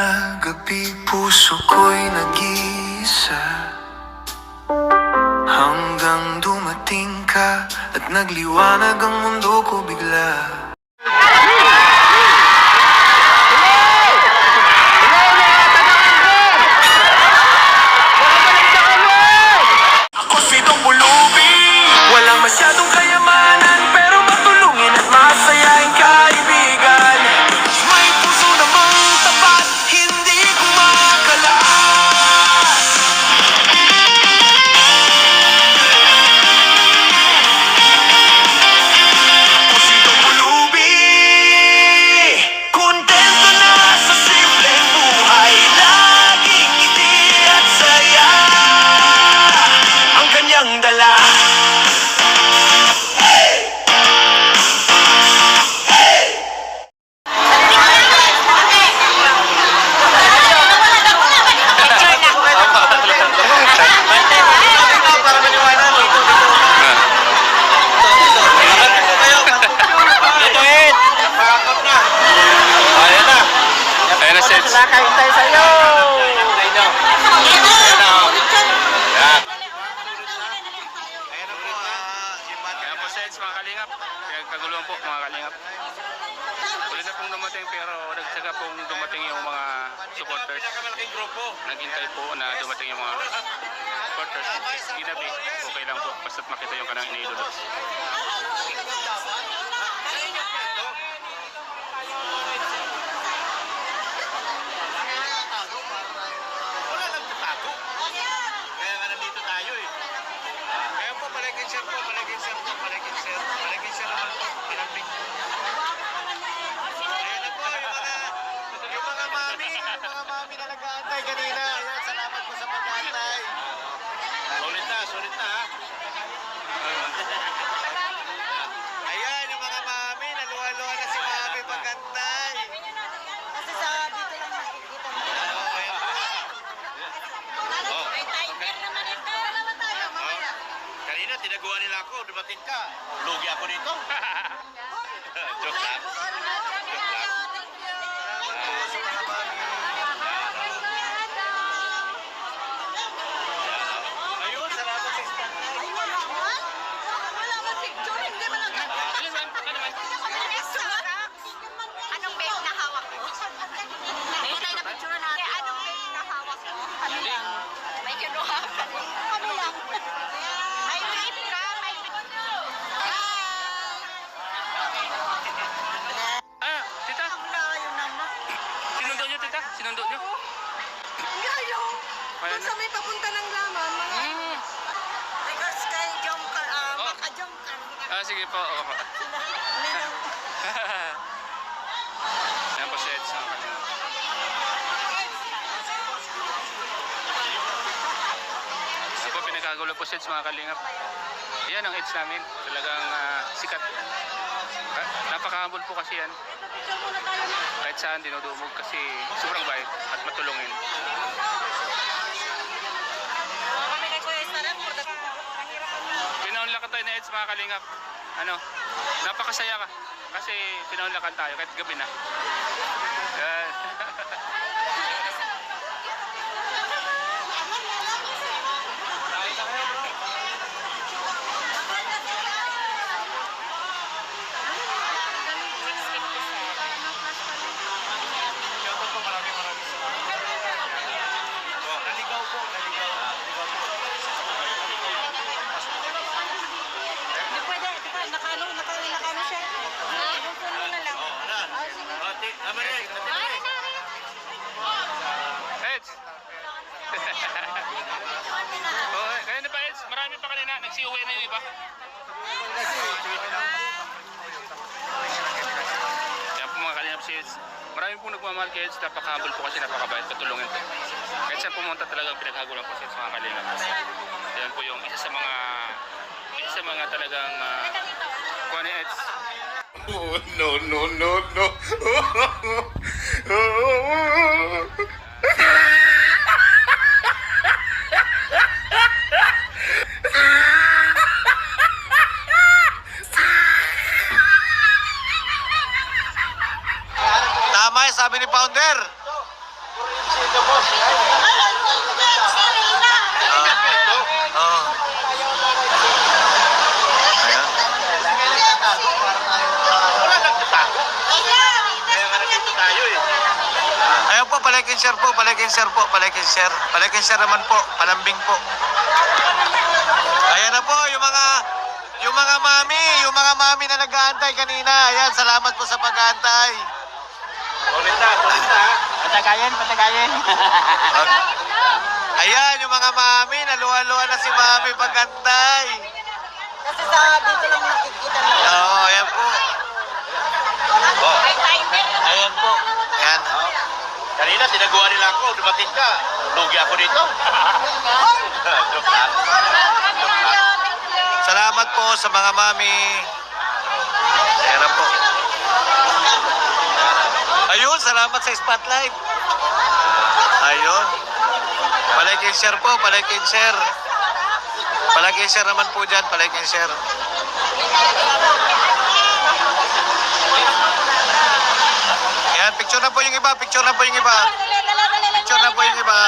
na gabi, puso ko'y nag-iisa hanggang dumating ka at nagliwanag ang mundo ko bigla. Ako si Dong Bulubi, walang masyadong kayamanan, pero matulungin at masayaing kaibigan. May puso namang tapat, hindi kumakalas. Ako si Dong Bulubi, kontento na sa simpleng buhay, laging ngiti at saya ang kanyang dala. Ayan na, Sets. Nakahintay sa'yo! Kaya po, Sets, mga kalingap. Kaguluhan po, mga kalingap. Ulit na pong dumating, pero nagtsaga pong dumating yung mga supporters. Naghintay po na dumating yung mga supporters. Ginabi, okay lang po. Basta't makita yung kanang iniidolo. Wala lang tatago. Kaya nga nandito tayo eh. Kaya po, palagin share po, palagin share po, palagin share. Palagin share naman po, pinabig. Ayan na po, yung mga mami na nag-aantay kanina. Ayan, salamat po sa pag-aantay. Sulit na ha. Ayan, yung mga mami, naluha-luha na si mami pag-antay. Kasi sa dito lang nakikita mo. Kanina, tinaguan nila ako, dumating ka. Lugi ako dito. Joke lang. Ayun, salamat sa stand. Anong bake na hawak mo? Hindi tayo na picture natin. Anong bake na hawak mo? Kami lang. May kinuha ka. Kami lang. May bake ka. May bake. Ah, tita, Ang layo naman. sinundo nyo, tita? Sinundo nyo? Layo. Ayan Doon na. sa may papunta ng laman. Hmm. Because kay jump ka, Oh. maka-jump ka. Ah, sige po. Oo po. Ayan po, Sets. Mga kalingap. Ayan po, pinagkagulo po, Sets, mga kalingap. Yan ang edge namin. Talagang sikat. Napaka-humble po kasi yan. Kahit saan dinudumog kasi sobrang bait at matulungin. Kami kay Kuya Estarap. Pinaunlakan tayo na edge, mga kalingap. Ano, napakasaya ka. Kasi pinaunlakan tayo kahit gabi na. Yan. Shoutout po, maraming salamat. Naligaw po, naligaw. Hindi pwede. Nakano siya. Yung puno na lang. Tama rin, Edge! Oh, kaya na pa Edge, marami pa kanina. Nagsiuwi na yung iba. Yan po mga kalingap si Edge. Marami pong nagmamahal kay Edge. Napaka-humble po kasi napakabait. Patulungin po. Kahit saan pumunta talagang pinaghagulan po si Edge, mga kalingap. Yan po yung isa sa mga talagang kuha ni Edge. Oh, no, no, no, no. Tama yung sabi ni Founder. Oo. Ayan. Wala nagtatago. Kaya nga nandito tayo eh. Ayan po, palaking share po, palaking share po, palaking share. Palaking share naman po, palambing po. Ayan na po, yung mga mami na nag-aantay kanina. Ayan, salamat po sa pag-aantay. Ulit na. Patagayin. Ayan, yung mga mami, naluwa-luwa na si mami pag-antay. Kasi sa dito lang nakikita mo. Oo, ayan po. Ayan po. Ayan. Kanina, tinagawa nila ako. Dumating ka. Lugi ako dito. Joke lang. Salamat po sa mga mami. Ayan na po. Ayun, salamat sa spotlight. Ayun. Palike and share po, palike and share. Palike and share naman po dyan, palike and share. Ayan, picture na po yung iba, picture na po yung iba. Picture na po yung iba.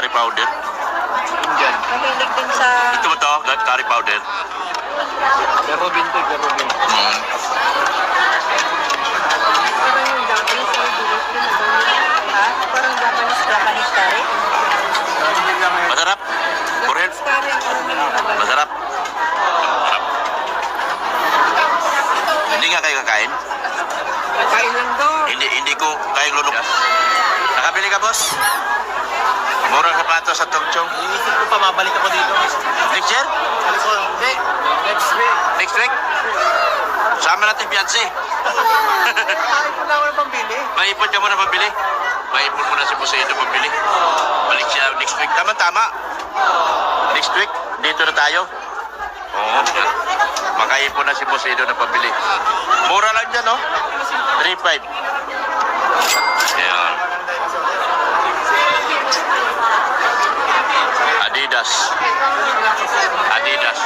curry powder. Diyan. Mahilig din sa... Ito mo to, curry powder. Pero binto, pero binto. Parang yung Japanese or Philippine. Ha? Parang Japanese curry. Masarap. For health. Curry ang ano. Masarap. Hindi nga kayo kakain? Kain lang doon. Hindi ko kayang lunok. Nakabili ka, boss? Murang sapatos sa tungchong. Iisip ko pa, mabalik ako dito. Next year? Alis ko, hindi. Next week. Next week? Sama natin fiancé. Ipon lang ako ng pambili. Maipon ka muna pambili. Maipon mo na si Busedo pambili. Balik siya next week. Tama-tama. Next week, dito na tayo. Oo. Makaipon na si Busedo na pambili. Mura lang dyan, no? 3.5. Ayan. Adidas. Adidas.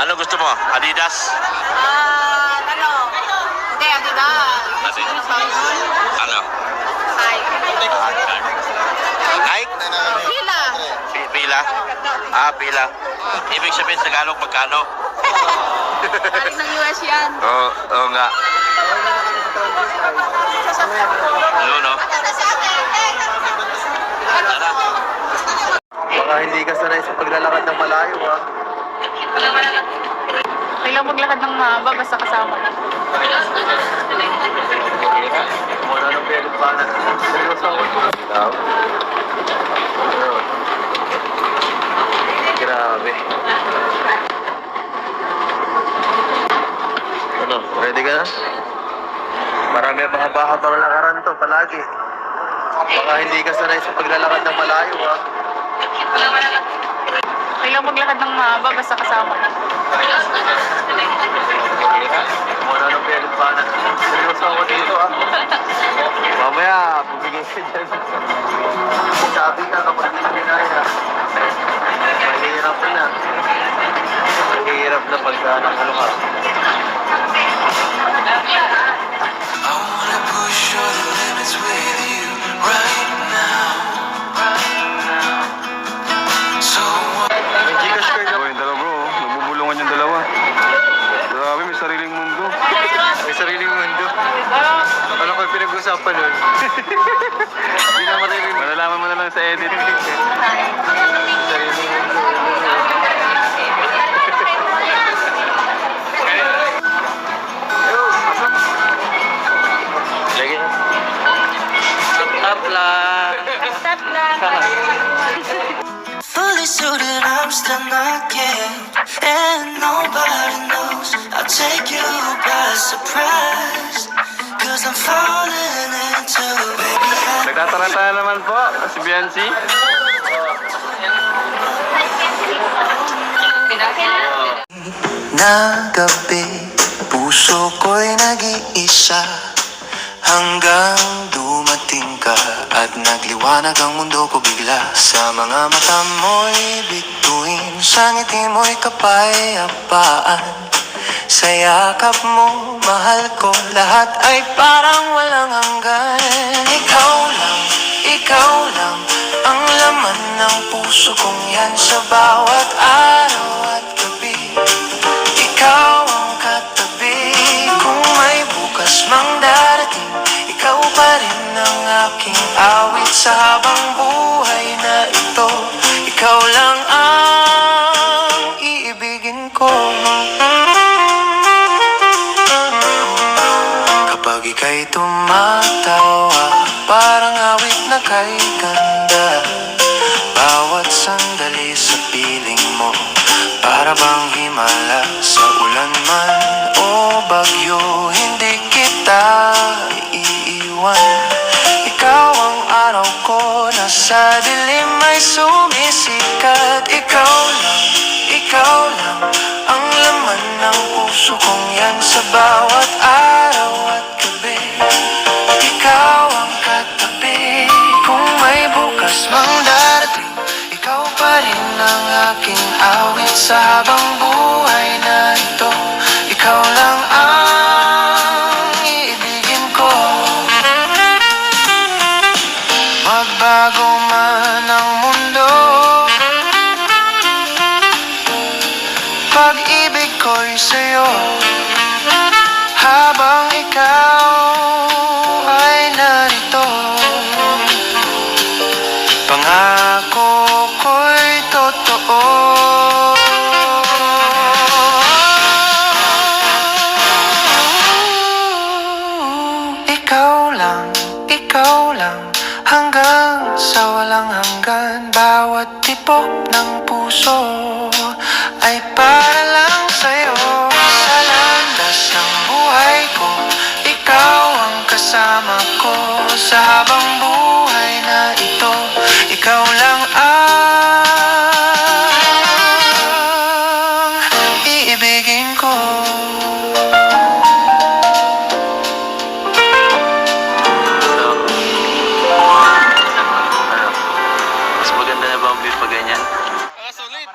Ano gusto mo? Adidas? Ano? Hindi, Adidas. Ano? Nike? Pila. Pila? Ah, pila. Ibig sabihin sa Tagalog magkano? Galing ng US yan. Oo nga. Ano, no? Tara. Baka hindi ka sanay sa paglalakad ng malayo, ha? Kailang maglakad ng mahaba basta kasama. Muna ng pelo pa na. Seryoso ako. Grabe. Ano, ready ka na? Marami ang mahaba-habang lakaran to palagi. Baka hindi ka sanay sa paglalakad ng malayo, ha? Kailang maglakad ng mahaba basta kasama. Muna ng pelo pa na. Seryoso ako dito, ha? Mamaya, bumigay ka dyan. Sabi ka kapag hindi na rin, ha? Mahirap na. Mahirap na pagka ano ka. I wanna push all the limits with you right now. So May Gcash card na. Yung dalawa bro, nagbubulungan yung dalawa. Grabe, may sariling mundo. May sariling mundo. Ano ko yung pinag-usapan nun? Hindi na maririnig. Malalaman mo na lang sa edit. Sariling mundo. Lagi. Tapla. fully suited, I'm still knocking, and nobody knows. I'll take you by surprise, 'cause I'm falling into baby. Nagtataranta na naman po, si Biancy. Na gabi, puso ko'y nag-iisa hanggang dumating ka at nagliwanag ang mundo ko bigla. Sa mga mata mo'y bituin, sa ngiti mo'y kapayapaan. Sa yakap mo, mahal ko, lahat ay parang walang hanggan. Ikaw lang, ang laman ng puso kong yan sa bawat araw at gabi. Ikaw ang katabi, kung may bukas mang darating, ikaw pa rin ang aking awit sa habang buhay na ito. Ikaw lang ang iibigin ko. Kapag ika'y tumatawa, parang awit na kay ganda. Bawat sandali sa piling mo, para bang himala sa ulan man o bagyo. Hindi kita iiwan. Ikaw ang araw ko na sa dilim ay sumisikat. Ikaw lang ang laman ng puso kong yan sa bawat araw at gabi. Ikaw ang katabi, kung may bukas mang darating, ikaw pa rin ang aking awit sa habang buhay na ikaw ay narito. Pangako ko'y totoo. Ikaw lang, hanggang sa walang hanggan. Bawat tibok ng puso ay para lang sa'yo. Sa landas ng buhay ko, ikaw ang kasama ko. Sa habang buhay na ito, ikaw lang ang iibigin ko. Mas maganda na ba ang view pag ganyan? Solid.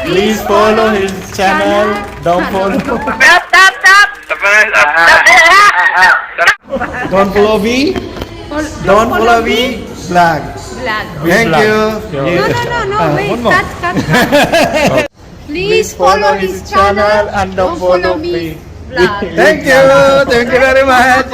Please follow his channel. Don't follow. Don't follow me. Don't follow me. Vlog. Thank you. No, wait, one more. cut. Please follow his channel and don't follow me. Vlog. Thank you. Thank you very much.